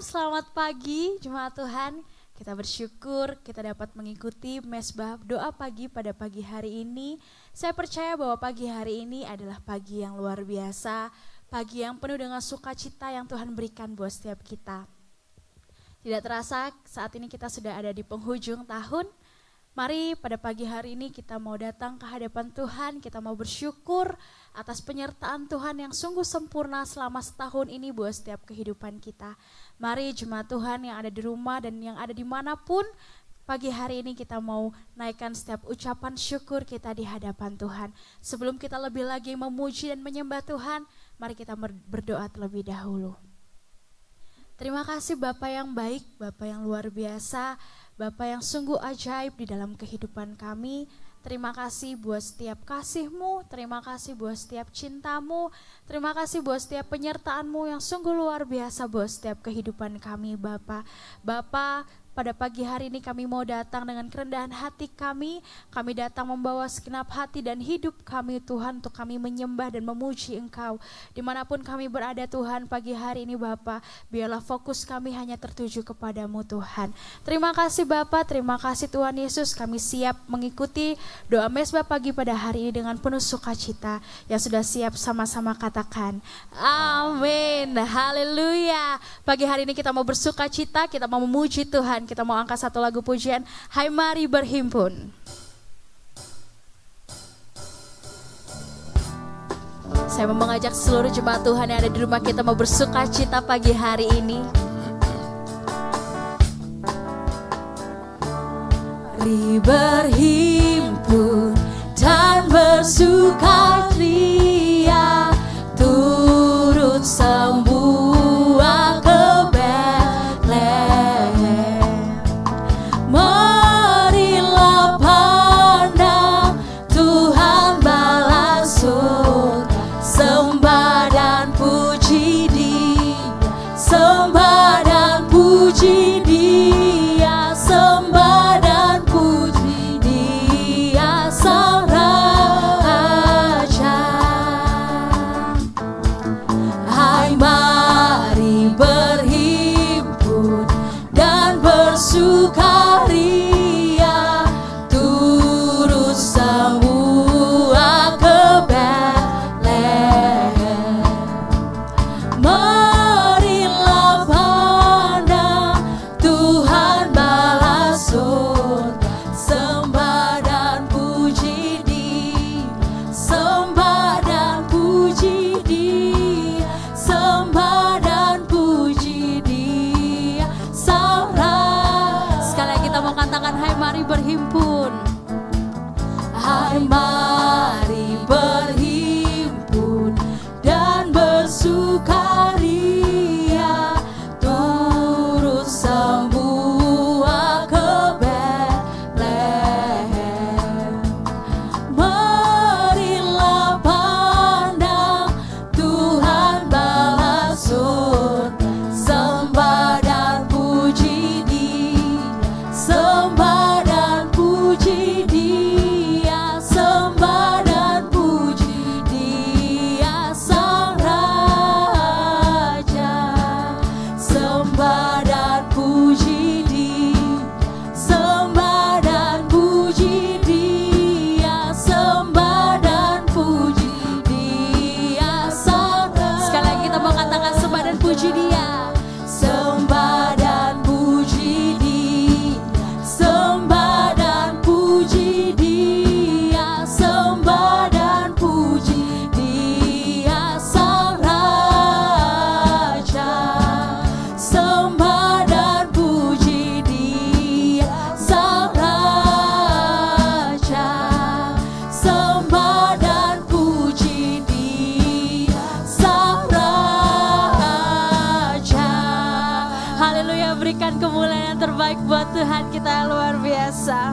selamat pagi jemaat Tuhan. Kita bersyukur kita dapat mengikuti mesbah doa pagi pada pagi hari ini. Saya percaya bahwa pagi hari ini adalah pagi yang luar biasa, pagi yang penuh dengan sukacita yang Tuhan berikan buat setiap kita. Tidak terasa saat ini kita sudah ada di penghujung tahun. Mari pada pagi hari ini kita mau datang ke hadapan Tuhan, kita mau bersyukur atas penyertaan Tuhan yang sungguh sempurna selama setahun ini buat setiap kehidupan kita. Mari jemaat Tuhan yang ada di rumah dan yang ada dimanapun, pagi hari ini kita mau naikkan setiap ucapan syukur kita di hadapan Tuhan. Sebelum kita lebih lagi memuji dan menyembah Tuhan, mari kita berdoa terlebih dahulu. Terima kasih Bapa yang baik, Bapa yang luar biasa, Bapa yang sungguh ajaib di dalam kehidupan kami. Terima kasih buat setiap kasih-Mu, terima kasih buat setiap cinta-Mu, terima kasih buat setiap penyertaan-Mu yang sungguh luar biasa buat setiap kehidupan kami Bapa. Bapa, pada pagi hari ini kami mau datang dengan kerendahan hati kami datang membawa segenap hati dan hidup kami Tuhan untuk kami menyembah dan memuji Engkau. Dimanapun kami berada Tuhan pagi hari ini Bapa, biarlah fokus kami hanya tertuju kepadamu Tuhan. Terima kasih Bapa, terima kasih Tuhan Yesus, kami siap mengikuti doa mesbah pagi pada hari ini dengan penuh sukacita. Yang sudah siap sama-sama katakan amin, haleluya. Pagi hari ini kita mau bersukacita, kita mau memuji Tuhan. Kita mau angkat satu lagu pujian, Hai Mari Berhimpun. Saya mau mengajak seluruh jemaat Tuhan yang ada di rumah kita mau bersukacita pagi hari ini. Mari berhimpun dan bersukaria, turut semua ke berhimpun. Hai mari berhimpun dan bersukaria, turut semua ke Betlehem. Marilah pandang Tuhan balas surga, sembah dan puji Dia, sembah Tuhan kita luar biasa.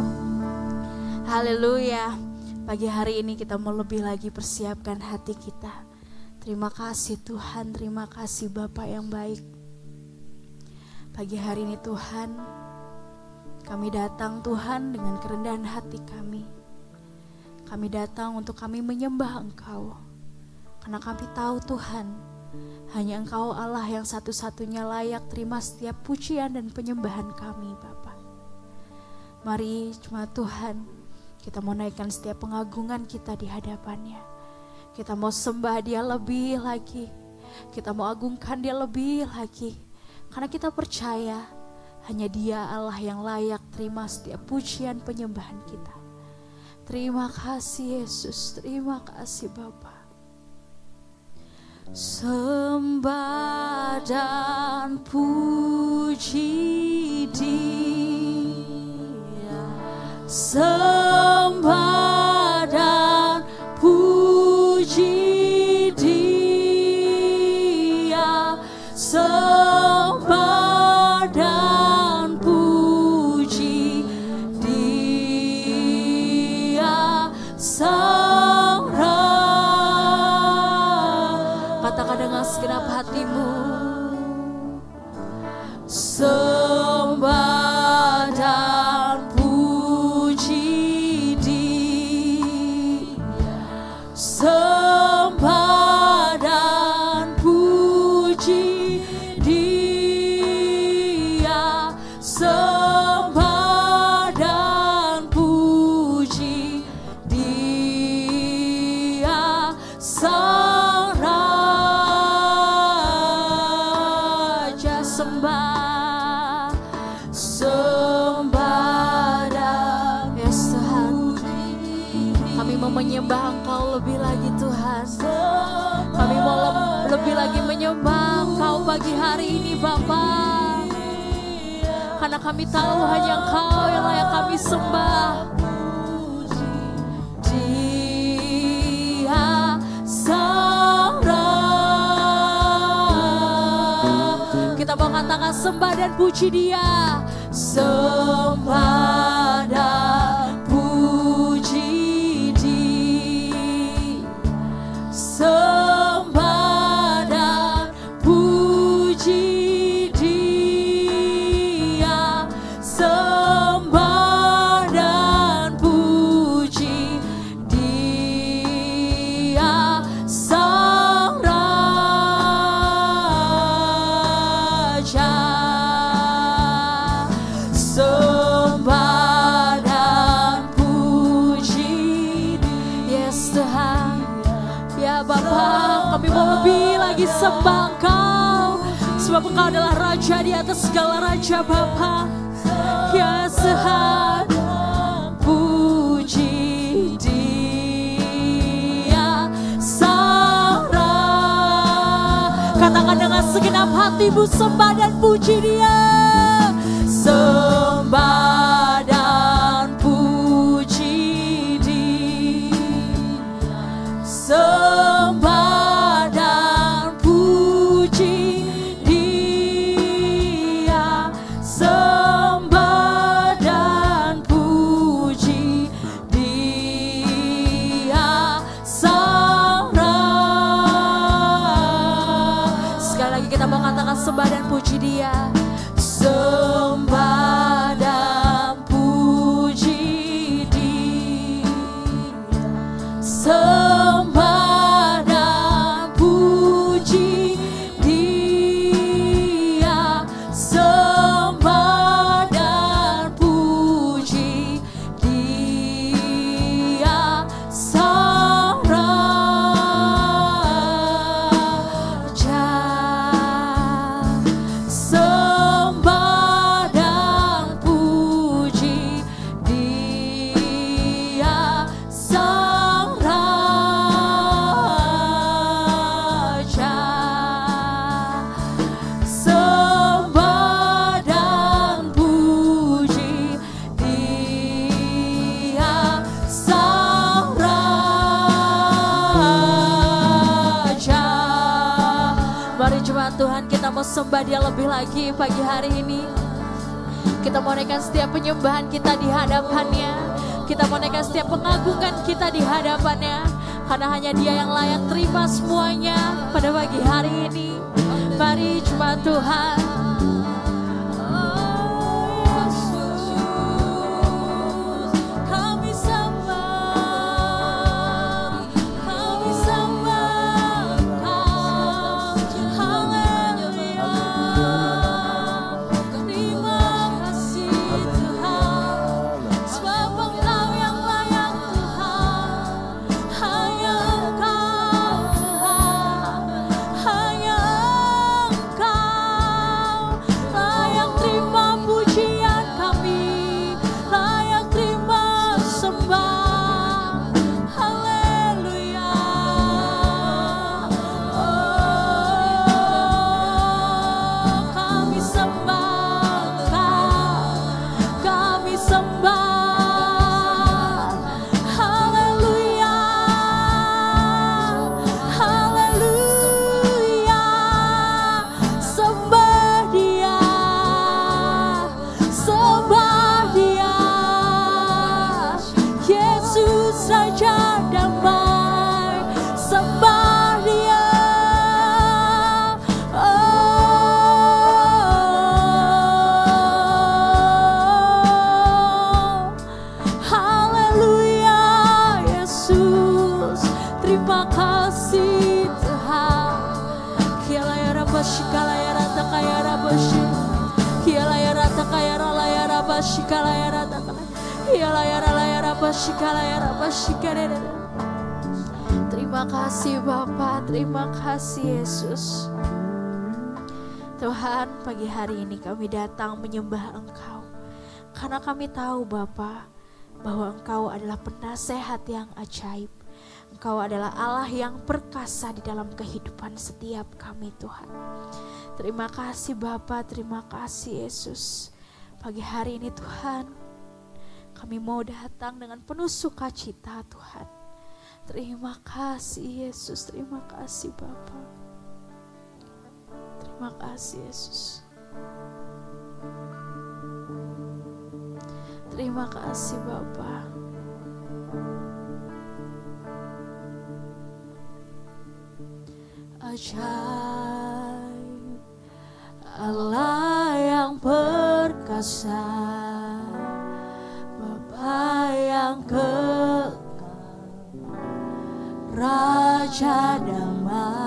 Haleluya. Pagi hari ini kita mau lebih lagi persiapkan hati kita. Terima kasih Tuhan, terima kasih Bapa yang baik. Pagi hari ini Tuhan, kami datang Tuhan dengan kerendahan hati kami. Kami datang untuk kami menyembah Engkau. Karena kami tahu Tuhan, Hanya Engkau Allah yang satu-satunya layak terima setiap pujian dan penyembahan kami Bapa. Mari jemaat Tuhan, kita mau naikkan setiap pengagungan kita di hadapannya. Kita mau sembah Dia lebih lagi. Kita mau agungkan Dia lebih lagi. Karena kita percaya hanya Dia Allah yang layak terima setiap pujian penyembahan kita. Terima kasih Yesus, terima kasih Bapa. Sembah dan puji Dia, sembah dan puji Dia, sembah dan puji Dia, Sang Raja. Katakan dengan segenap hatimu, sembah dan puji Dia, sembah dan puji Dia, sembah dan puji Dia, Sang Raja. Sembah, sembah dan yes Tuhan, kami mau menyembah Engkau lebih lagi Tuhan. Kami mau lebih lagi menyembah Engkau pagi hari ini Bapa. Karena kami tahu hanya Engkau yang layak kami sembah. Dia Sang Raja. Kita mau katakan sembah dan puji Dia, sembah dan puji Dia, sembah dan puji Dia, sembah dan puji Dia, Sang Raja. Sembah dan puji yes Tuhan. Ya Bapa, kami mau lebih lagi sembah Engkau, sebab Engkau adalah Raja di atas segala raja Bapa. Ya Tuhan, puji Dia, Sang Raja. Katakan dengan segenap hatimu, sembah dan puji Dia, sembah dan puji Dia, sembah dan puji Dia, sembah dan puji Dia, Sang Raja. Sekali lagi kita mau katakan sembah dan puji Dia, sembah dan puji Dia, sembah dan puji Dia, sembah dan puji Dia, Sang Raja. Sembah dan puji Dia, Sang Raja. Sembah dan puji Dia, Sang Raja. Mari jemaat Tuhan, kita mau sembah Dia lebih lagi pagi hari ini. Kita mau naikkan setiap penyembahan kita di hadapannya. Kita mau naikkan setiap pengagungan kita di hadapannya. Karena hanya Dia yang layak terima semuanya pada pagi hari ini. Mari jemaat Tuhan. Kami sembah Engkau. shikala ya rata kaya rabashi. Kiala ya rata kaya rala ya rabashi kala ya rata kaya. Kiala ya rala ya rabashi kala ya rabashi kala. Terima kasih Bapa, terima kasih Yesus. Tuhan, pagi hari ini kami datang menyembah Engkau. Karena kami tahu Bapa, bahwa Engkau adalah penasehat yang ajaib. Engkau adalah Allah yang perkasa di dalam kehidupan setiap kami Tuhan. Terima kasih Bapa, terima kasih Yesus. Pagi hari ini Tuhan, kami mau datang dengan penuh sukacita Tuhan. Terima kasih Yesus, terima kasih Bapa. Terima kasih Yesus. Terima kasih Bapa. Ajaib, Allah yang perkasa, Bapa yang kekal, Raja damai,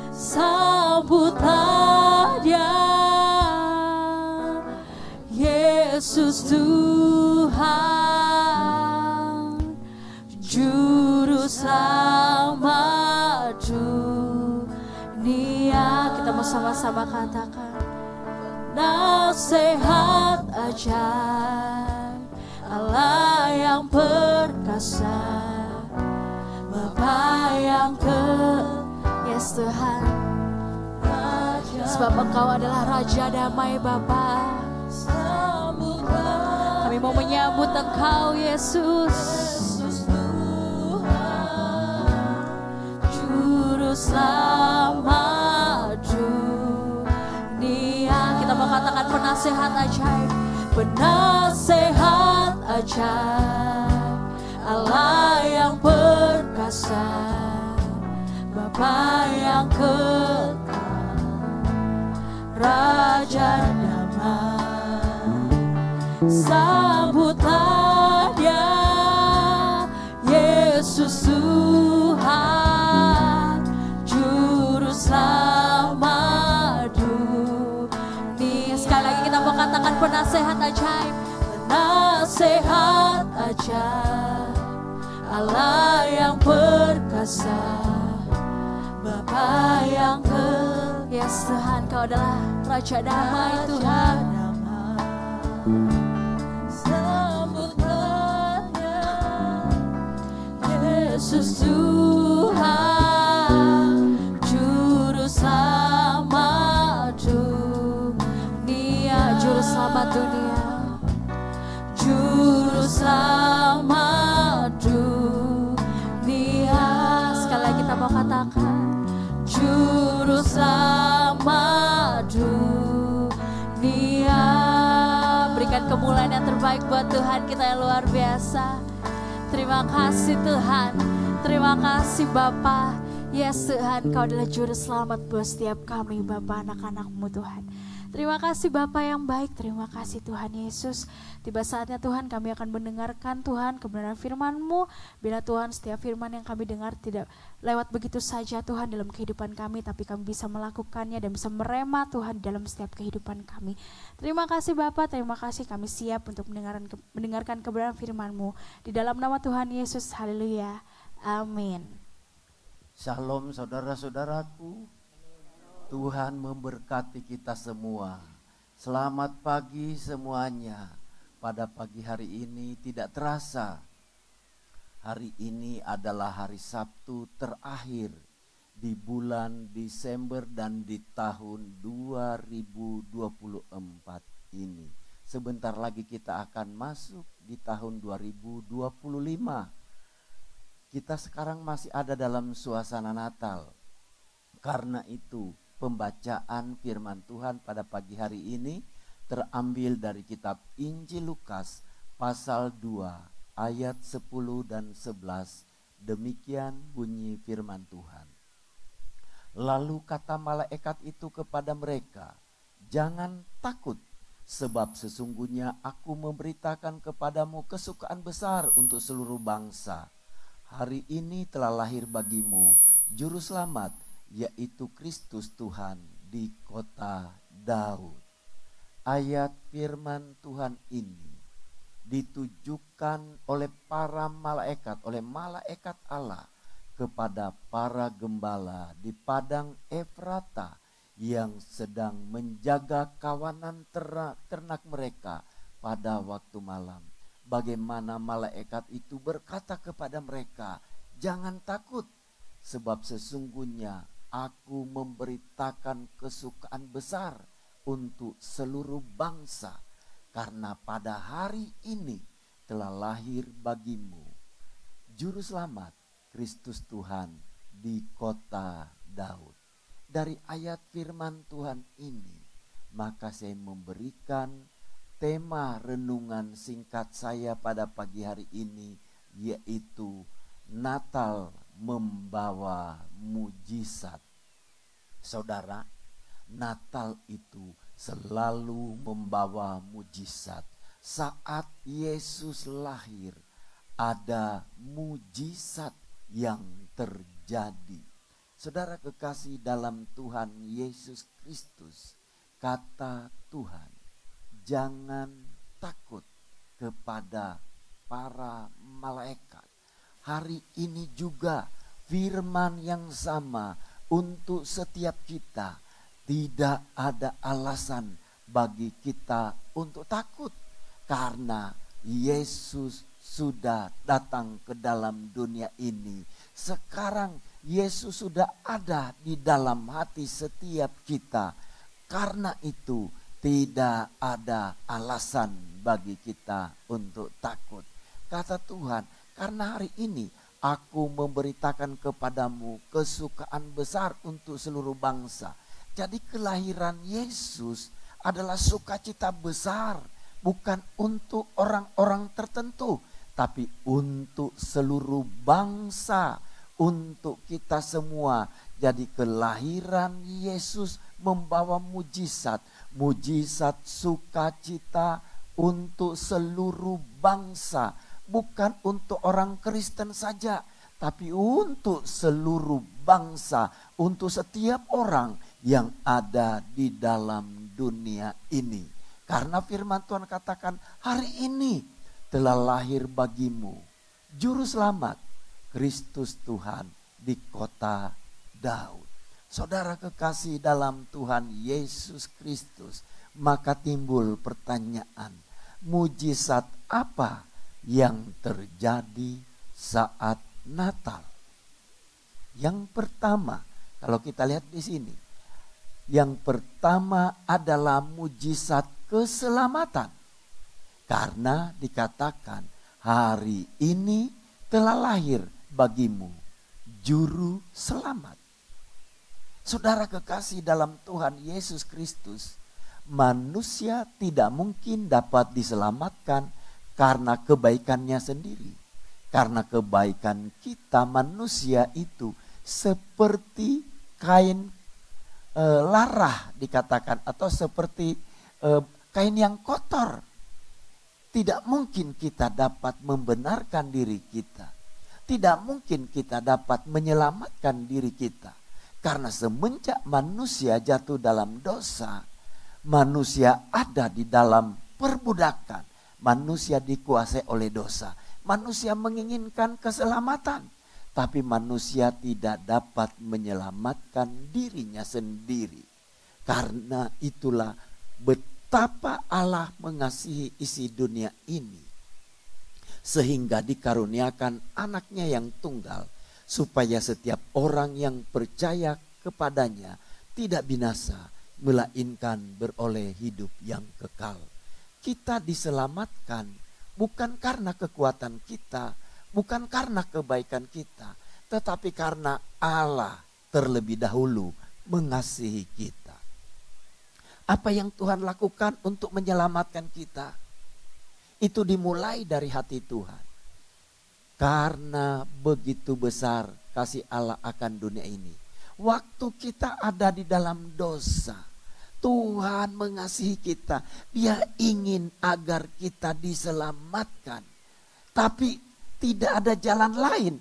sambutlah Dia, Yesus Tuhan, Juru Selamat dunia. Kita mau sama-sama katakan, nasihat ajaib, Allah yang perkasa, Bapa yang yes Tuhan, sebab Engkau adalah Raja damai Bapa. Kami mau menyambut Engkau Yesus, Juru Selamat dunia. Kita mau katakan penasehat ajaib, penasehat ajaib, Allah yang perkasa, Bapa yang kekal, Raja damai, sambutlah Dia, Yesus Tuhan, Juru Selamat dunia. Sekali lagi kita mau katakan penasehat ajaib, penasehat ajaib, Allah yang perkasa, Bapa yang yes Tuhan, Kau adalah Raja damai Tuhan. Sambutlah Dia, Yesus Tuhan, Juru Selamat dunia, Juru Selamat dunia, Juru Selamat dunia. Sekali lagi kita mau katakan, Juru Selamat dunia. Berikan kemuliaan yang terbaik buat Tuhan kita yang luar biasa. Terima kasih Tuhan, terima kasih Bapa. Yes Tuhan, Kau adalah Juru Selamat buat setiap kami Bapa, anak-anak-Mu Tuhan. Terima kasih Bapa yang baik, terima kasih Tuhan Yesus. Tiba saatnya Tuhan kami akan mendengarkan Tuhan kebenaran firman-Mu. Bila Tuhan setiap firman yang kami dengar tidak lewat begitu saja Tuhan dalam kehidupan kami, tapi kami bisa melakukannya dan bisa merema Tuhan dalam setiap kehidupan kami. Terima kasih Bapa, terima kasih, kami siap untuk mendengarkan kebenaran firman-Mu. Di dalam nama Tuhan Yesus, haleluya, amin. Shalom saudara-saudaraku. Tuhan memberkati kita semua. Selamat pagi semuanya. Pada pagi hari ini tidak terasa, hari ini adalah hari Sabtu terakhir di bulan Desember dan di tahun 2024 ini. Sebentar lagi kita akan masuk di tahun 2025. Kita sekarang masih ada dalam suasana Natal. Karena itu pembacaan firman Tuhan pada pagi hari ini terambil dari kitab Injil Lukas pasal 2 ayat 10 dan 11. Demikian bunyi firman Tuhan. Lalu kata malaikat itu kepada mereka, jangan takut, sebab sesungguhnya aku memberitakan kepadamu kesukaan besar untuk seluruh bangsa. Hari ini telah lahir bagimu Juru Selamat, yaitu Kristus Tuhan di kota Daud. Ayat firman Tuhan ini ditujukan oleh para malaikat, oleh malaikat Allah kepada para gembala di padang Efrata yang sedang menjaga kawanan ternak mereka pada waktu malam. Bagaimana malaikat itu berkata kepada mereka, "Jangan takut, sebab sesungguhnya aku memberitakan kesukaan besar untuk seluruh bangsa, karena pada hari ini telah lahir bagimu Juru Selamat, Kristus Tuhan di kota Daud." Dari ayat firman Tuhan ini, maka saya memberikan tema renungan singkat saya pada pagi hari ini, yaitu Natal membawa mujizat. Saudara, Natal itu selalu membawa mujizat. Saat Yesus lahir, ada mujizat yang terjadi. Saudara kekasih dalam Tuhan Yesus Kristus, kata Tuhan, jangan takut kepada para malaikat. Hari ini juga firman yang sama untuk setiap kita. Tidak ada alasan bagi kita untuk takut, karena Yesus sudah datang ke dalam dunia ini. Sekarang Yesus sudah ada di dalam hati setiap kita. Karena itu tidak ada alasan bagi kita untuk takut. Kata Tuhan, karena hari ini aku memberitakan kepadamu kesukaan besar untuk seluruh bangsa. Jadi kelahiran Yesus adalah sukacita besar, bukan untuk orang-orang tertentu, tapi untuk seluruh bangsa, untuk kita semua. Jadi kelahiran Yesus membawa mujizat, mujizat sukacita untuk seluruh bangsa, bukan untuk orang Kristen saja, tapi untuk seluruh bangsa, untuk setiap orang yang ada di dalam dunia ini. Karena firman Tuhan katakan, hari ini telah lahir bagimu Juru Selamat, Kristus Tuhan di kota Daud. Saudara kekasih dalam Tuhan Yesus Kristus, maka timbul pertanyaan, mujizat apa yang terjadi saat Natal? Yang pertama, kalau kita lihat di sini, yang pertama adalah mujizat keselamatan. Karena dikatakan hari ini telah lahir bagimu Juru Selamat. Saudara kekasih dalam Tuhan Yesus Kristus, manusia tidak mungkin dapat diselamatkan karena kebaikannya sendiri. Karena kebaikan kita manusia itu seperti kain larah dikatakan, atau seperti kain yang kotor. Tidak mungkin kita dapat membenarkan diri kita. Tidak mungkin kita dapat menyelamatkan diri kita. Karena semenjak manusia jatuh dalam dosa, manusia ada di dalam perbudakan. Manusia dikuasai oleh dosa. Manusia menginginkan keselamatan, tapi manusia tidak dapat menyelamatkan dirinya sendiri. Karena itulah betapa Allah mengasihi isi dunia ini, sehingga dikaruniakan anaknya yang tunggal, supaya setiap orang yang percaya kepadanya tidak binasa, melainkan beroleh hidup yang kekal. Kita diselamatkan bukan karena kekuatan kita, bukan karena kebaikan kita, tetapi karena Allah terlebih dahulu mengasihi kita. Apa yang Tuhan lakukan untuk menyelamatkan kita? Itu dimulai dari hati Tuhan. Karena begitu besar kasih Allah akan dunia ini. Waktu kita ada di dalam dosa, Tuhan mengasihi kita. Dia ingin agar kita diselamatkan. Tapi tidak ada jalan lain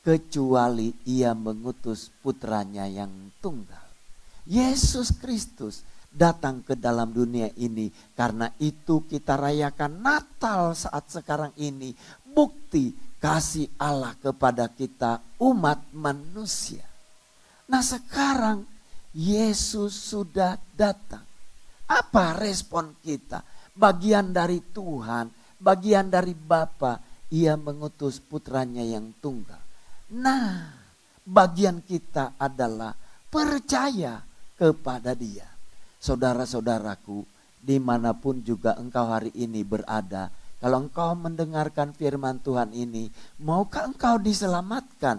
kecuali ia mengutus putranya yang tunggal. Yesus Kristus datang ke dalam dunia ini. Karena itu kita rayakan Natal saat sekarang ini. Bukti kasih Allah kepada kita umat manusia. Nah sekarang Yesus sudah datang. Apa respon kita? Bagian dari Tuhan, bagian dari Bapa, ia mengutus putranya yang tunggal. Nah, bagian kita adalah percaya kepada Dia. Saudara-saudaraku, dimanapun juga engkau hari ini berada, kalau engkau mendengarkan firman Tuhan ini, maukah engkau diselamatkan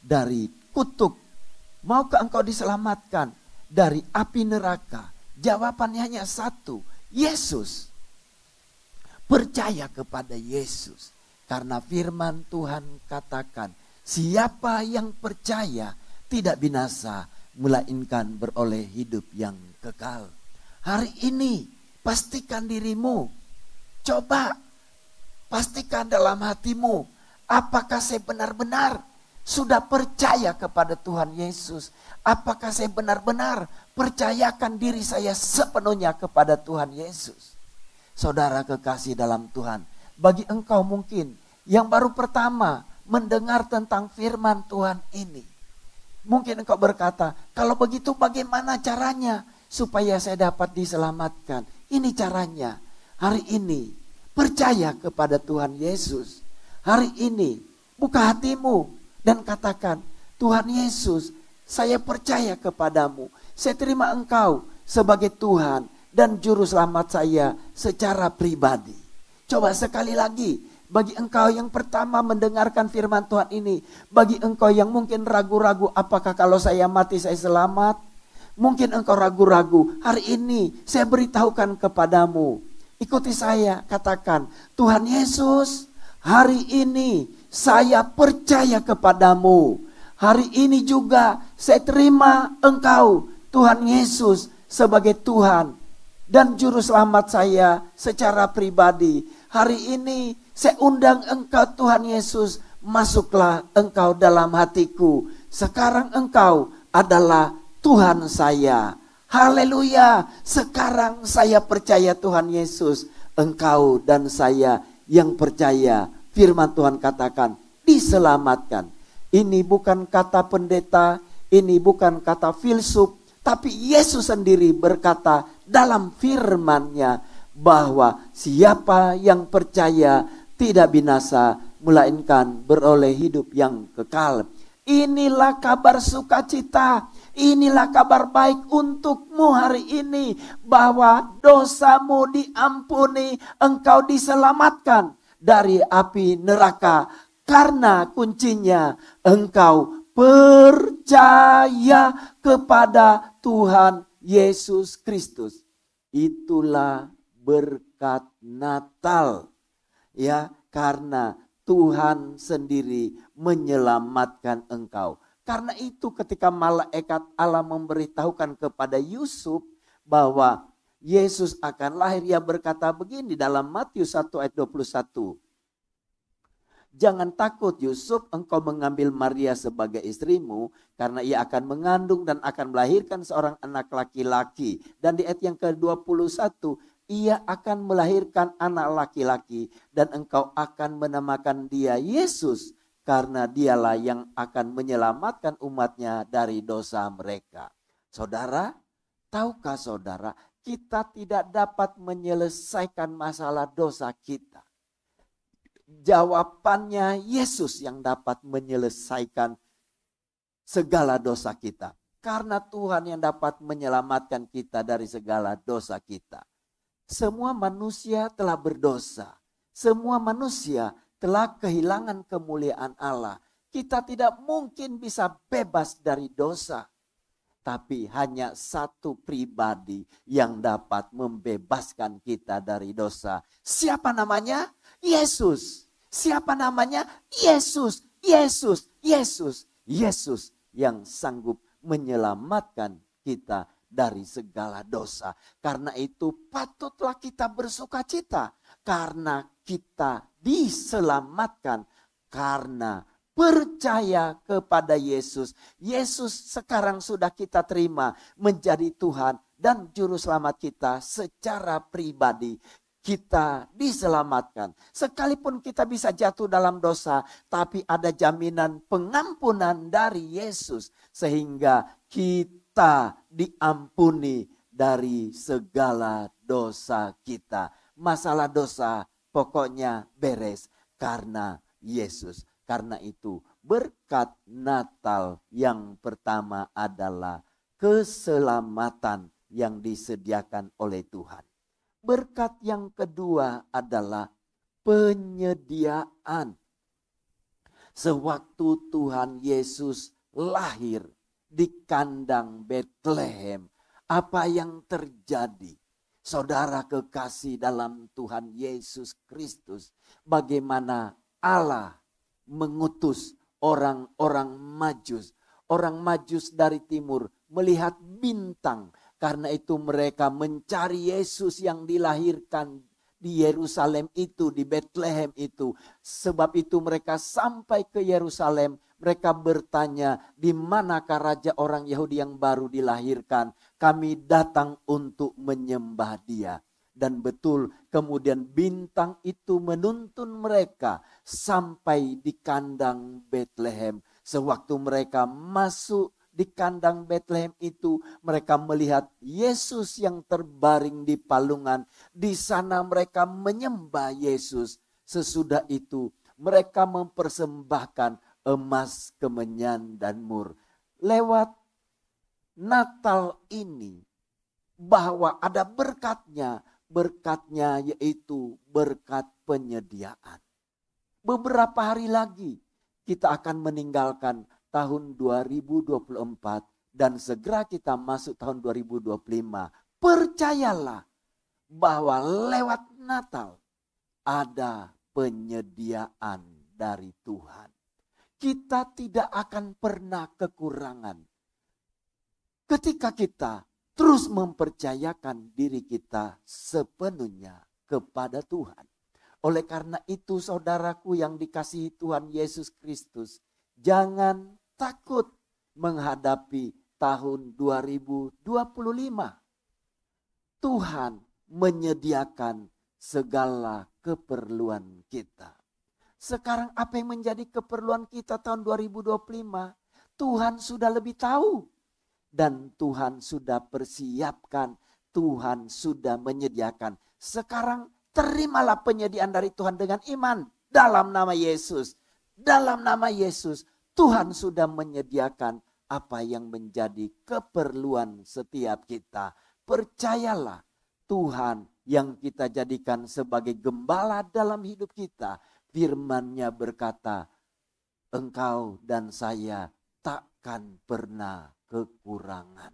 dari kutuk? Maukah engkau diselamatkan dari api neraka? Jawabannya hanya satu, Yesus. Percaya kepada Yesus. Karena firman Tuhan katakan, siapa yang percaya tidak binasa, melainkan beroleh hidup yang kekal. Hari ini pastikan dirimu. Coba pastikan dalam hatimu. Apakah saya benar-benar sudah percaya kepada Tuhan Yesus? Apakah saya benar-benar percayakan diri saya sepenuhnya kepada Tuhan Yesus? Saudara kekasih dalam Tuhan, bagi engkau mungkin yang baru pertama mendengar tentang firman Tuhan ini. Mungkin engkau berkata, kalau begitu bagaimana caranya supaya saya dapat diselamatkan? Ini caranya. Hari ini percaya kepada Tuhan Yesus. Hari ini buka hatimu dan katakan, Tuhan Yesus, saya percaya kepadamu. Saya terima engkau sebagai Tuhan dan juru selamat saya secara pribadi. Coba sekali lagi. Bagi engkau yang pertama mendengarkan firman Tuhan ini. Bagi engkau yang mungkin ragu-ragu, apakah kalau saya mati saya selamat? Mungkin engkau ragu-ragu. Hari ini saya beritahukan kepadamu. Ikuti saya, katakan, Tuhan Yesus, hari ini saya percaya kepadamu. Hari ini juga saya terima engkau, Tuhan Yesus, sebagai Tuhan dan juru selamat saya secara pribadi. Hari ini saya undang engkau Tuhan Yesus, masuklah engkau dalam hatiku. Sekarang engkau adalah Tuhan saya. Haleluya, sekarang saya percaya Tuhan Yesus. Engkau dan saya yang percaya, firman Tuhan katakan, diselamatkan. Ini bukan kata pendeta, ini bukan kata filsuf, tapi Yesus sendiri berkata dalam firman-Nya, bahwa siapa yang percaya tidak binasa, melainkan beroleh hidup yang kekal. Inilah kabar sukacita, inilah kabar baik untukmu hari ini, bahwa dosamu diampuni, engkau diselamatkan dari api neraka. Karena kuncinya engkau percaya kepada Tuhan Yesus Kristus. Itulah berkat Natal, ya, karena Tuhan sendiri menyelamatkan engkau. Karena itu ketika malaikat Allah memberitahukan kepada Yusuf bahwa Yesus akan lahir, ia berkata begini dalam Matius 1 ayat 21. Jangan takut Yusuf, engkau mengambil Maria sebagai istrimu, karena ia akan mengandung dan akan melahirkan seorang anak laki-laki. Dan di ayat yang ke-21, ia akan melahirkan anak laki-laki dan engkau akan menamakan dia Yesus, karena dialah yang akan menyelamatkan umatnya dari dosa mereka. Saudara, tahukah saudara, kita tidak dapat menyelesaikan masalah dosa kita. Jawabannya Yesus yang dapat menyelesaikan segala dosa kita. Karena Tuhan yang dapat menyelamatkan kita dari segala dosa kita. Semua manusia telah berdosa. Semua manusia telah kehilangan kemuliaan Allah. Kita tidak mungkin bisa bebas dari dosa. Tapi hanya satu pribadi yang dapat membebaskan kita dari dosa. Siapa namanya? Yesus. Siapa namanya? Yesus. Yesus. Yesus. Yesus yang sanggup menyelamatkan kita dari segala dosa. Karena itu patutlah kita bersukacita. Karena kita diselamatkan karena percaya kepada Yesus. Yesus sekarang sudah kita terima menjadi Tuhan dan Juru Selamat kita secara pribadi. Kita diselamatkan. Sekalipun kita bisa jatuh dalam dosa, tapi ada jaminan pengampunan dari Yesus. Sehingga kita diampuni dari segala dosa kita. Masalah dosa pokoknya beres karena Yesus. Karena itu berkat Natal yang pertama adalah keselamatan yang disediakan oleh Tuhan. Berkat yang kedua adalah penyediaan. Sewaktu Tuhan Yesus lahir di kandang Betlehem, apa yang terjadi? Saudara kekasih dalam Tuhan Yesus Kristus, bagaimana Allah mengutus orang-orang Majus dari timur melihat bintang. Karena itu mereka mencari Yesus yang dilahirkan di Yerusalem itu, di Betlehem itu. Sebab itu mereka sampai ke Yerusalem, mereka bertanya, di manakah raja orang Yahudi yang baru dilahirkan? Kami datang untuk menyembah Dia. Dan betul, kemudian bintang itu menuntun mereka sampai di kandang Betlehem. Sewaktu mereka masuk di kandang Betlehem itu, mereka melihat Yesus yang terbaring di palungan. Di sana mereka menyembah Yesus. Sesudah itu mereka mempersembahkan emas, kemenyan, dan mur. Lewat Natal ini, bahwa ada berkatnya yaitu berkat penyediaan. Beberapa hari lagi kita akan meninggalkan tahun 2024 dan segera kita masuk tahun 2025. Percayalah bahwa lewat Natal ada penyediaan dari Tuhan. Kita tidak akan pernah kekurangan ketika kita terus mempercayakan diri kita sepenuhnya kepada Tuhan. Oleh karena itu, saudaraku yang dikasihi Tuhan Yesus Kristus, jangan takut menghadapi tahun 2025. Tuhan menyediakan segala keperluan kita. Sekarang apa yang menjadi keperluan kita tahun 2025? Tuhan sudah lebih tahu. Dan Tuhan sudah persiapkan, Tuhan sudah menyediakan. Sekarang terimalah penyediaan dari Tuhan dengan iman dalam nama Yesus. Dalam nama Yesus, Tuhan sudah menyediakan apa yang menjadi keperluan setiap kita. Percayalah, Tuhan yang kita jadikan sebagai gembala dalam hidup kita. Firman-Nya berkata, engkau dan saya takkan pernah kekurangan.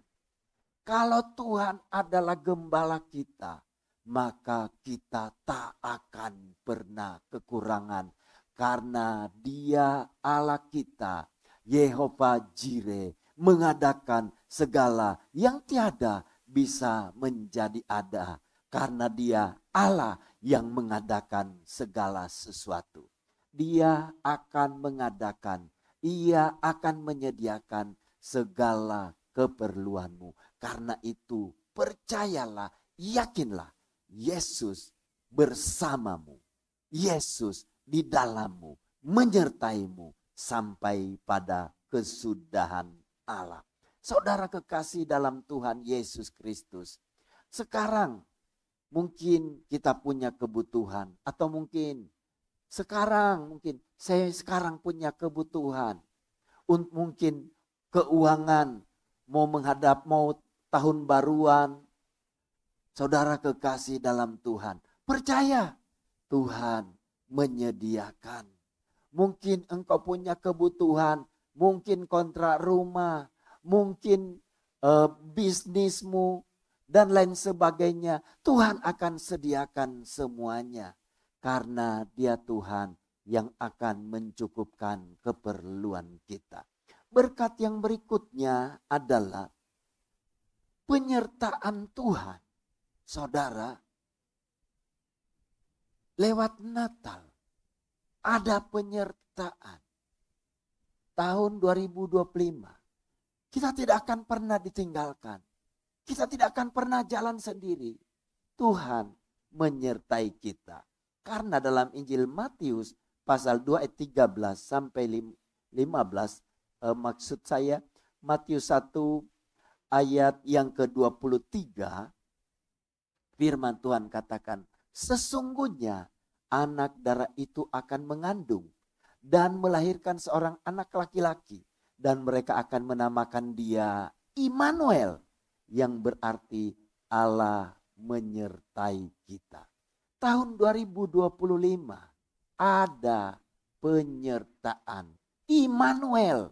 Kalau Tuhan adalah gembala kita, maka kita tak akan pernah kekurangan. Karena Dia Allah kita, Yehova Jireh, mengadakan segala yang tiada bisa menjadi ada. Karena Dia Allah yang mengadakan segala sesuatu. Dia akan mengadakan, Ia akan menyediakan segala keperluanmu. Karena itu percayalah, yakinlah, Yesus bersamamu. Yesus di dalammu, menyertaimu sampai pada kesudahan Allah. Saudara kekasih dalam Tuhan Yesus Kristus, sekarang mungkin kita punya kebutuhan, atau mungkin saya sekarang punya kebutuhan. Mungkin keuangan, mau tahun baruan. Saudara kekasih dalam Tuhan, percaya Tuhan menyediakan. Mungkin engkau punya kebutuhan, mungkin kontrak rumah, mungkin bisnismu dan lain sebagainya. Tuhan akan sediakan semuanya karena Dia Tuhan yang akan mencukupkan keperluan kita. Berkat yang berikutnya adalah penyertaan Tuhan. Saudara, lewat Natal ada penyertaan. tahun 2025 kita tidak akan pernah ditinggalkan. Kita tidak akan pernah jalan sendiri. Tuhan menyertai kita. Karena dalam Injil Matius pasal 2 ayat 13 sampai 15, maksud saya Matius 1 ayat yang ke-23, firman Tuhan katakan, sesungguhnya anak darah itu akan mengandung dan melahirkan seorang anak laki-laki. Dan mereka akan menamakan dia Immanuel, yang berarti Allah menyertai kita. Tahun 2025 ada penyertaan Immanuel,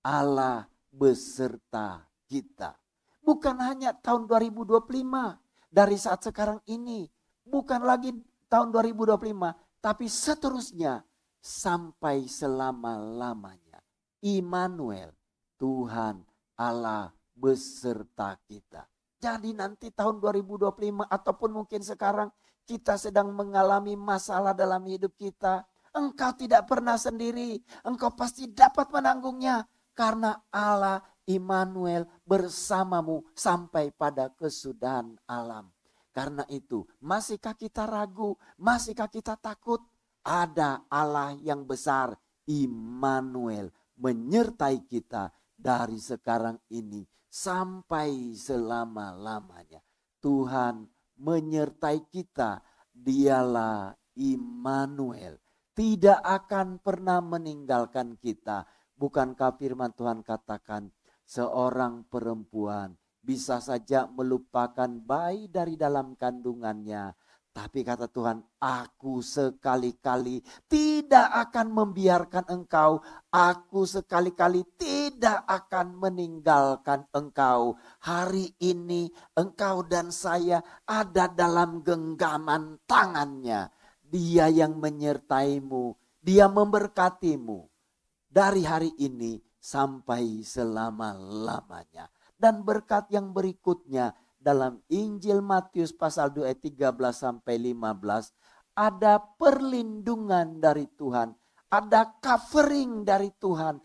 Allah beserta kita. Bukan hanya tahun 2025, dari saat sekarang ini, bukan lagi tahun 2025, tapi seterusnya sampai selama-lamanya. Immanuel, Tuhan Allah beserta kita. Jadi nanti tahun 2025 ataupun mungkin sekarang kita sedang mengalami masalah dalam hidup kita. Engkau tidak pernah sendiri, engkau pasti dapat menanggungnya. Karena Allah Immanuel bersamamu sampai pada kesudahan alam. Karena itu, masihkah kita ragu? Masihkah kita takut? Ada Allah yang besar, Immanuel, menyertai kita dari sekarang ini sampai selama-lamanya. Tuhan menyertai kita, dialah Immanuel. Tidak akan pernah meninggalkan kita. Bukankah firman Tuhan katakan, seorang perempuan bisa saja melupakan bayi dari dalam kandungannya. Tapi kata Tuhan, aku sekali-kali tidak akan membiarkan engkau. Aku sekali-kali tidak akan meninggalkan engkau. Hari ini engkau dan saya ada dalam genggaman tangannya. Dia yang menyertaimu, dia memberkatimu. Dari hari ini sampai selama-lamanya. Dan berkat yang berikutnya, dalam Injil Matius pasal 2 ayat 13 sampai 15 ada perlindungan dari Tuhan, ada covering dari Tuhan.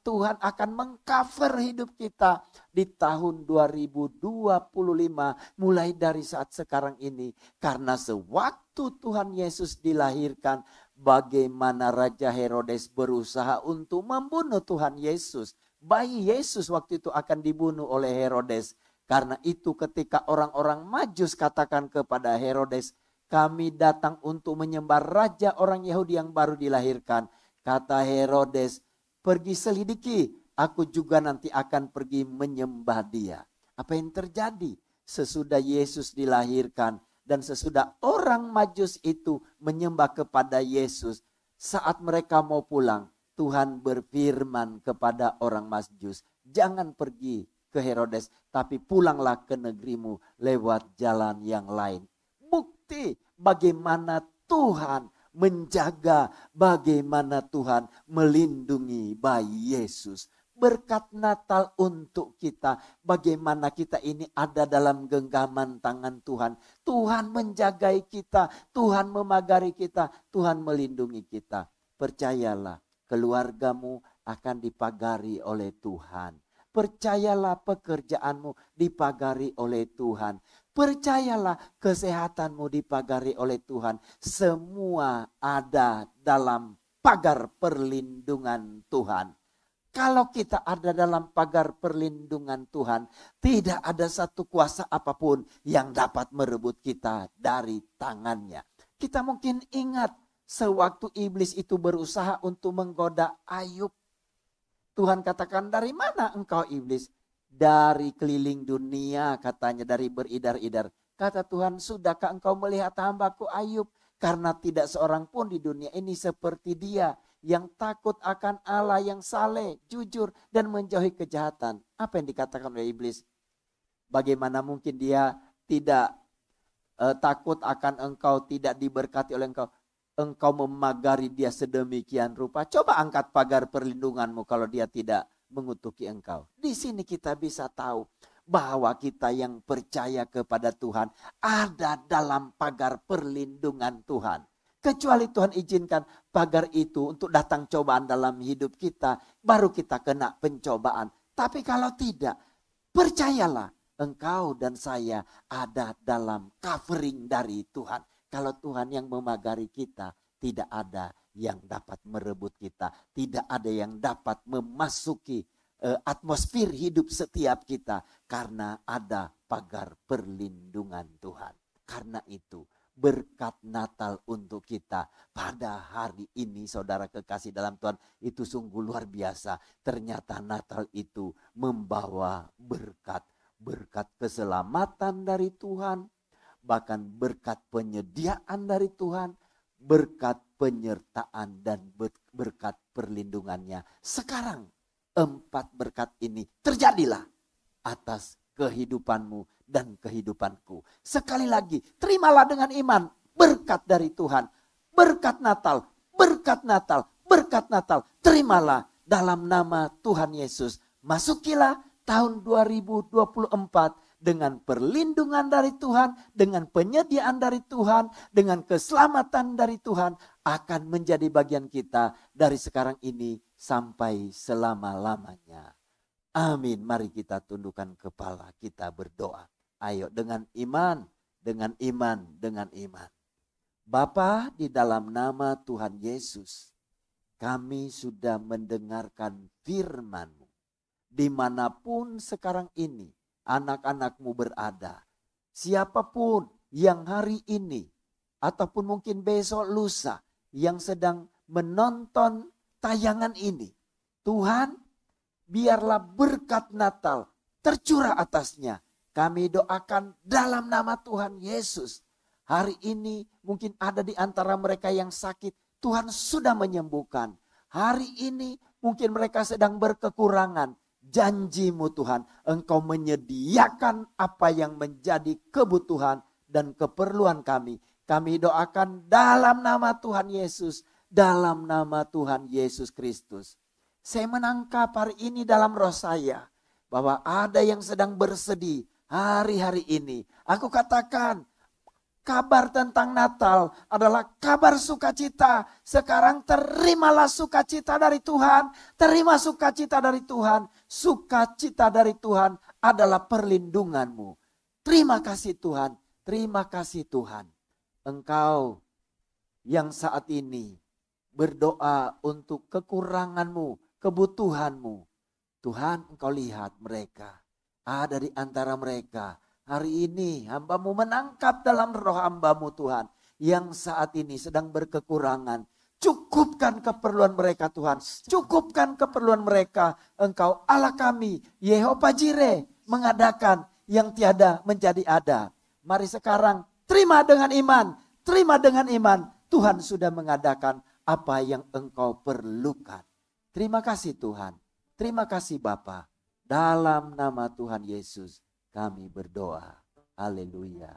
Tuhan akan mengcover hidup kita di tahun 2025 mulai dari saat sekarang ini. Karena sewaktu Tuhan Yesus dilahirkan, bagaimana Raja Herodes berusaha untuk membunuh Tuhan Yesus. Bayi Yesus waktu itu akan dibunuh oleh Herodes. Karena itu ketika orang-orang Majus katakan kepada Herodes, kami datang untuk menyembah raja orang Yahudi yang baru dilahirkan. Kata Herodes, pergi selidiki, aku juga nanti akan pergi menyembah dia. Apa yang terjadi? Sesudah Yesus dilahirkan dan sesudah orang Majus itu menyembah kepada Yesus, saat mereka mau pulang, Tuhan berfirman kepada orang Majus, jangan pergi ke Herodes, tapi pulanglah ke negerimu lewat jalan yang lain. Bukti bagaimana Tuhan menjaga, bagaimana Tuhan melindungi bayi Yesus. Berkat Natal untuk kita, bagaimana kita ini ada dalam genggaman tangan Tuhan. Tuhan menjagai kita, Tuhan memagari kita, Tuhan melindungi kita. Percayalah, keluargamu akan dipagari oleh Tuhan. Percayalah pekerjaanmu dipagari oleh Tuhan. Percayalah kesehatanmu dipagari oleh Tuhan. Semua ada dalam pagar perlindungan Tuhan. Kalau kita ada dalam pagar perlindungan Tuhan, tidak ada satu kuasa apapun yang dapat merebut kita dari tangannya. Kita mungkin ingat sewaktu iblis itu berusaha untuk menggoda Ayub. Tuhan katakan, dari mana engkau iblis? Dari keliling dunia katanya, dari beridar-idar. Kata Tuhan, sudahkah engkau melihat hambaku Ayub? Karena tidak seorang pun di dunia ini seperti dia. Yang takut akan Allah, yang saleh, jujur, dan menjauhi kejahatan. Apa yang dikatakan oleh iblis? Bagaimana mungkin dia tidak takut akan engkau, tidak diberkati oleh engkau? Engkau memagari dia sedemikian rupa. Coba angkat pagar perlindunganmu kalau dia tidak mengutuki engkau. Di sini kita bisa tahu bahwa kita yang percaya kepada Tuhan ada dalam pagar perlindungan Tuhan. Kecuali Tuhan izinkan pagar itu untuk datang cobaan dalam hidup kita, baru kita kena pencobaan. Tapi kalau tidak, percayalah engkau dan saya ada dalam covering dari Tuhan. Kalau Tuhan yang memagari kita, tidak ada yang dapat merebut kita. Tidak ada yang dapat memasuki atmosfer hidup setiap kita. Karena ada pagar perlindungan Tuhan. Karena itu berkat Natal untuk kita pada hari ini, saudara kekasih dalam Tuhan, itu sungguh luar biasa. Ternyata Natal itu membawa berkat. Berkat keselamatan dari Tuhan, bahkan berkat penyediaan dari Tuhan, berkat penyertaan dan berkat perlindungannya. Sekarang 4 berkat ini terjadilah atas kehidupanmu dan kehidupanku. Sekali lagi, terimalah dengan iman berkat dari Tuhan. Berkat Natal, berkat Natal, berkat Natal. Terimalah dalam nama Tuhan Yesus. Masukilah tahun 2024 dengan perlindungan dari Tuhan, dengan penyediaan dari Tuhan, dengan keselamatan dari Tuhan akan menjadi bagian kita dari sekarang ini sampai selama-lamanya. Amin. Mari kita tundukkan kepala, kita berdoa. Ayo dengan iman, dengan iman, dengan iman. Bapa, di dalam nama Tuhan Yesus, kami sudah mendengarkan firman-Mu. Dimanapun sekarang ini anak-anak-Mu berada. Siapapun yang hari ini ataupun mungkin besok lusa yang sedang menonton tayangan ini. Tuhan, biarlah berkat Natal tercurah atasnya. Kami doakan dalam nama Tuhan Yesus. Hari ini mungkin ada di antara mereka yang sakit. Tuhan sudah menyembuhkan. Hari ini mungkin mereka sedang berkekurangan. Janji-Mu Tuhan, Engkau menyediakan apa yang menjadi kebutuhan dan keperluan kami. Kami doakan dalam nama Tuhan Yesus. Dalam nama Tuhan Yesus Kristus. Saya menangkap hari ini dalam roh saya bahwa ada yang sedang bersedih hari-hari ini. Aku katakan kabar tentang Natal adalah kabar sukacita. Sekarang terimalah sukacita dari Tuhan. Terima sukacita dari Tuhan. Sukacita dari Tuhan adalah perlindungan-Mu. Terima kasih Tuhan. Terima kasih Tuhan. Engkau yang saat ini berdoa untuk kekurangan-Mu, kebutuhan-Mu. Tuhan, Engkau lihat mereka. Ada di antara mereka. Hari ini hamba-Mu menangkap dalam roh hamba-Mu Tuhan. Yang saat ini sedang berkekurangan. Cukupkan keperluan mereka Tuhan. Cukupkan keperluan mereka. Engkau Allah kami, Yehova Jireh, mengadakan yang tiada menjadi ada. Mari sekarang terima dengan iman. Terima dengan iman. Tuhan sudah mengadakan apa yang Engkau perlukan. Terima kasih Tuhan. Terima kasih Bapa. Dalam nama Tuhan Yesus kami berdoa. Haleluya.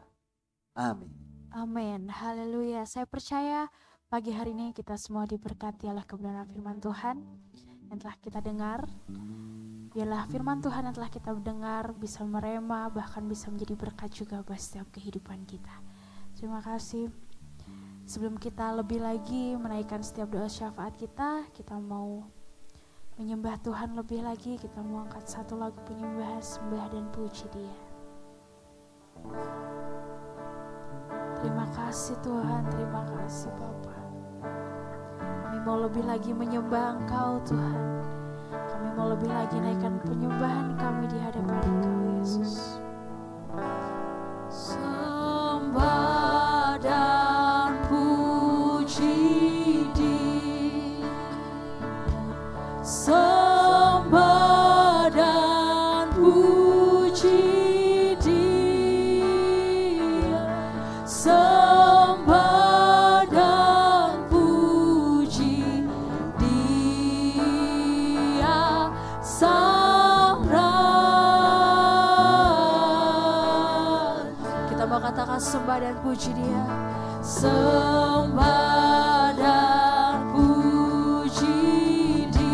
Amin. Amin. Haleluya. Saya percaya pagi hari ini kita semua diberkati oleh kebenaran firman Tuhan yang telah kita dengar. Biarlah firman Tuhan yang telah kita dengar bisa merema, bahkan bisa menjadi berkat juga buat setiap kehidupan kita. Terima kasih. Sebelum kita lebih lagi menaikkan setiap doa syafaat kita mau menyembah Tuhan lebih lagi. Kita mau angkat satu lagu penyembahan, sembah dan puji Dia. Terima kasih Tuhan, terima kasih Bapa. Kami mau lebih lagi menyembah Engkau Tuhan. Kami mau lebih lagi naikkan penyembahan kami di hadapan Engkau Yesus. Sembah dan puji Dia. Sembah dan puji Dia. Sembah dan puji Dia. Sang Raja. Kita mau katakan sembah dan puji Dia. Sembah dan puji Dia.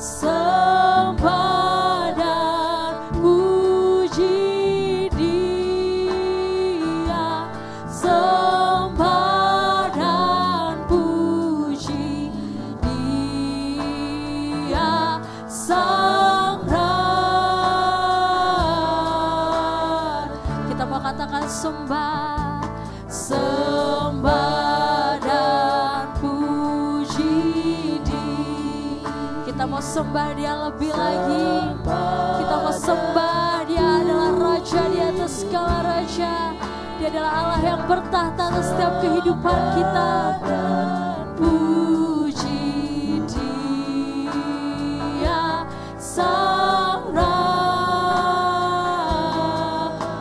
Sembah dan puji Dia. Sembah sembah, sembah dan puji Dia. Kita mau sembah Dia lebih lagi. Kita mau sembah Dia adalah Raja di atas segala raja. Dia adalah Allah yang bertahta atas setiap kehidupan kita. Puji Dia Sang Raja.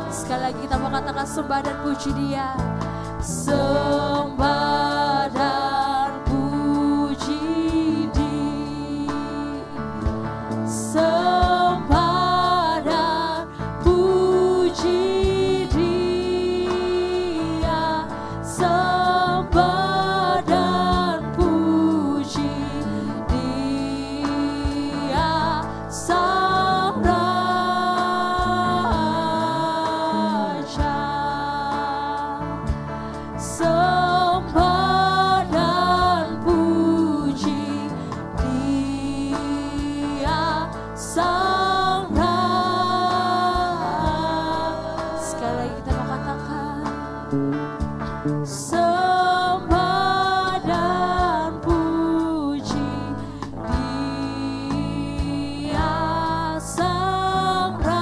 Sekali lagi kita mau katakan sembah dan puji Dia. Sembah dan puji Dia. Sembah dan puji Dia. Sembah dan puji Dia Sang Raja. Sembah dan puji Dia Sang Raja. Sekali lagi kita mau katakan sembah dan puji Dia Sang Raja.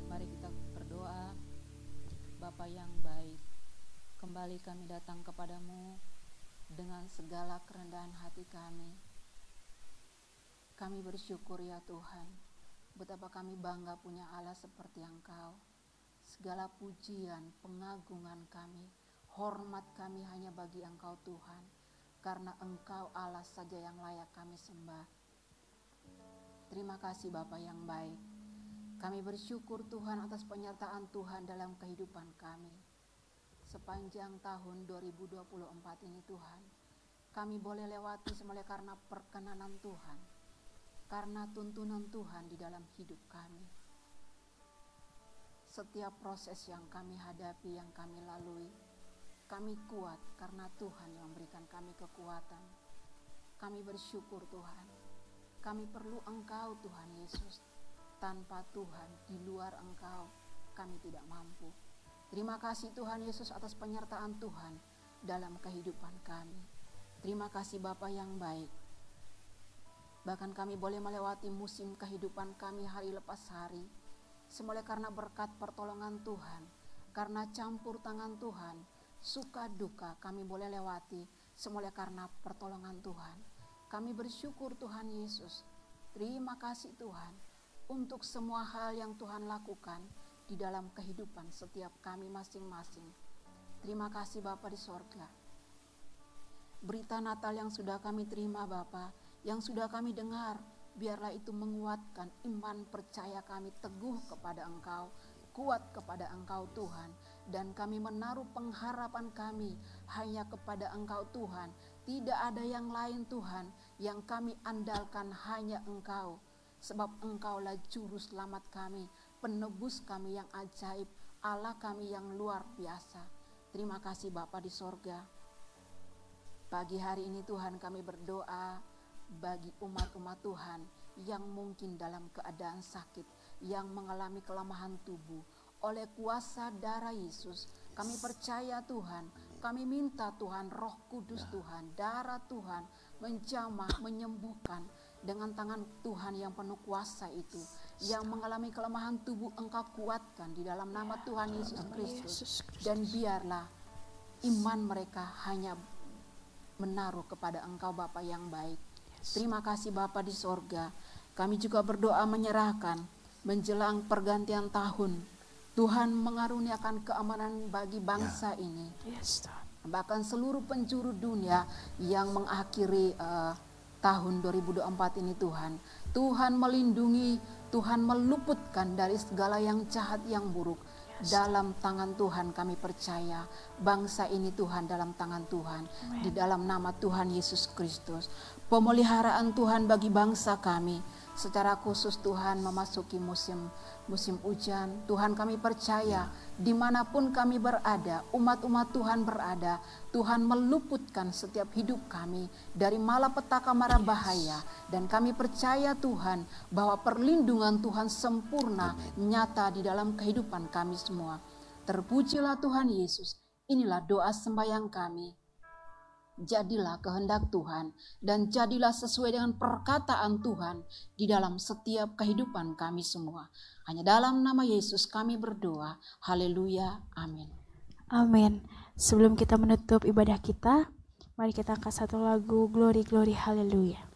Mari kita berdoa. Bapa yang baik, kembali kami datang kepadamu dengan segala kerendahan hati kami. Kami bersyukur ya Tuhan, betapa kami bangga punya Allah seperti Engkau. Segala pujian, pengagungan kami, hormat kami hanya bagi Engkau Tuhan, karena Engkau Allah saja yang layak kami sembah. Terima kasih Bapa yang baik. Kami bersyukur Tuhan atas penyertaan Tuhan dalam kehidupan kami. Sepanjang tahun 2024 ini Tuhan, kami boleh lewati semula karena perkenanan Tuhan, karena tuntunan Tuhan di dalam hidup kami. Setiap proses yang kami hadapi, yang kami lalui, kami kuat karena Tuhan yang memberikan kami kekuatan. Kami bersyukur Tuhan. Kami perlu Engkau Tuhan Yesus. Tanpa Tuhan, di luar Engkau, kami tidak mampu. Terima kasih Tuhan Yesus atas penyertaan Tuhan dalam kehidupan kami. Terima kasih Bapa yang baik. Bahkan kami boleh melewati musim kehidupan kami hari lepas hari. Semula karena berkat pertolongan Tuhan, karena campur tangan Tuhan, suka duka kami boleh lewati. Semula karena pertolongan Tuhan. Kami bersyukur Tuhan Yesus. Terima kasih Tuhan untuk semua hal yang Tuhan lakukan di dalam kehidupan setiap kami masing-masing. Terima kasih Bapa di sorga. Berita Natal yang sudah kami terima Bapa, yang sudah kami dengar, biarlah itu menguatkan iman percaya kami teguh kepada Engkau, kuat kepada Engkau Tuhan. Dan kami menaruh pengharapan kami hanya kepada Engkau Tuhan. Tidak ada yang lain Tuhan, yang kami andalkan hanya Engkau. Sebab Engkaulah juru selamat kami, penebus kami yang ajaib, Allah kami yang luar biasa. Terima kasih Bapa di sorga. Pagi hari ini Tuhan kami berdoa bagi umat-umat Tuhan yang mungkin dalam keadaan sakit, yang mengalami kelemahan tubuh. Oleh kuasa darah Yesus, kami percaya Tuhan, kami minta Tuhan, Roh Kudus Tuhan, darah Tuhan menjamah, menyembuhkan dengan tangan Tuhan yang penuh kuasa itu. Yang mengalami kelemahan tubuh Engkau kuatkan di dalam nama Tuhan Yesus Kristus. Dan biarlah iman mereka hanya menaruh kepada Engkau Bapa yang baik. Terima kasih Bapa di sorga. Kami juga berdoa menyerahkan menjelang pergantian tahun. Tuhan mengaruniakan keamanan bagi bangsa ini. Bahkan seluruh penjuru dunia yang mengakhiri tahun 2024 ini Tuhan. Tuhan melindungi, Tuhan meluputkan dari segala yang jahat, yang buruk. Dalam tangan Tuhan kami percaya. Bangsa ini Tuhan dalam tangan Tuhan. Di dalam nama Tuhan Yesus Kristus. Pemeliharaan Tuhan bagi bangsa kami. Secara khusus Tuhan memasuki musim hujan. Tuhan, kami percaya dimanapun kami berada, umat-umat Tuhan berada, Tuhan meluputkan setiap hidup kami dari malapetaka mara bahaya. Dan kami percaya Tuhan bahwa perlindungan Tuhan sempurna nyata di dalam kehidupan kami semua. Terpujilah Tuhan Yesus. Inilah doa sembahyang kami. Jadilah kehendak Tuhan dan jadilah sesuai dengan perkataan Tuhan di dalam setiap kehidupan kami semua. Hanya dalam nama Yesus kami berdoa. Haleluya. Amin. Amin. Sebelum kita menutup ibadah kita, mari kita angkat satu lagu Glory Glory Haleluya.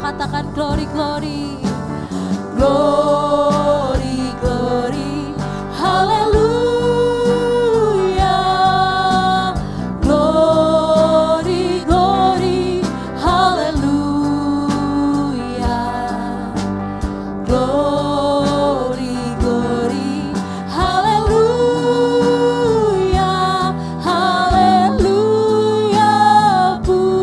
Katakan glory, glory, glory, glory, haleluya, glory, glory, haleluya, glory, glory, haleluya, haleluya, pujimu.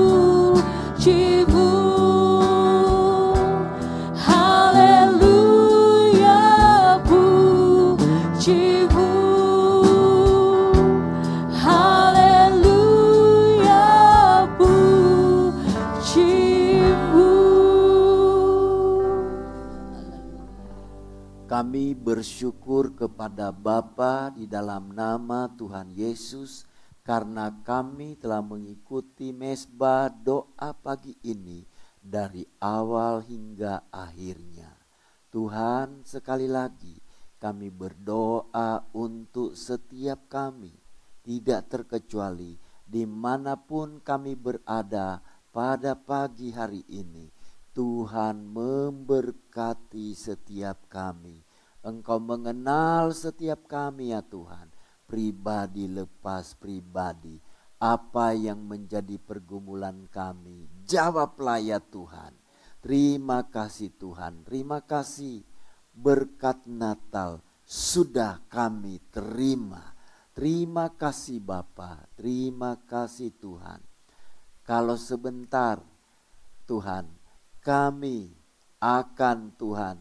Kami bersyukur kepada Bapa di dalam nama Tuhan Yesus karena kami telah mengikuti mesbah doa pagi ini dari awal hingga akhirnya. Tuhan, sekali lagi kami berdoa untuk setiap kami, tidak terkecuali dimanapun kami berada pada pagi hari ini. Tuhan memberkati setiap kami. Engkau mengenal setiap kami ya Tuhan, pribadi lepas pribadi. Apa yang menjadi pergumulan kami, jawablah ya Tuhan. Terima kasih Tuhan, terima kasih berkat Natal sudah kami terima. Terima kasih Bapa, terima kasih Tuhan. Kalau sebentar Tuhan, kami akan Tuhan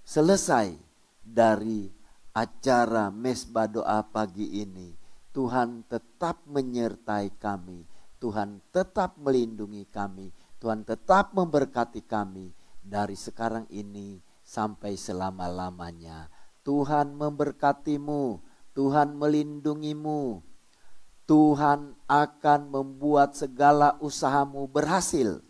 selesai dari acara mesbah doa pagi ini. Tuhan tetap menyertai kami, Tuhan tetap melindungi kami, Tuhan tetap memberkati kami dari sekarang ini sampai selama-lamanya. Tuhan memberkatimu, Tuhan melindungimu, Tuhan akan membuat segala usahamu berhasil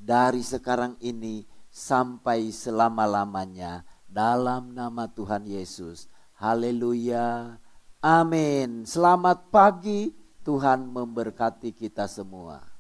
dari sekarang ini sampai selama-lamanya dalam nama Tuhan Yesus. Haleluya. Amin. Selamat pagi. Tuhan memberkati kita semua.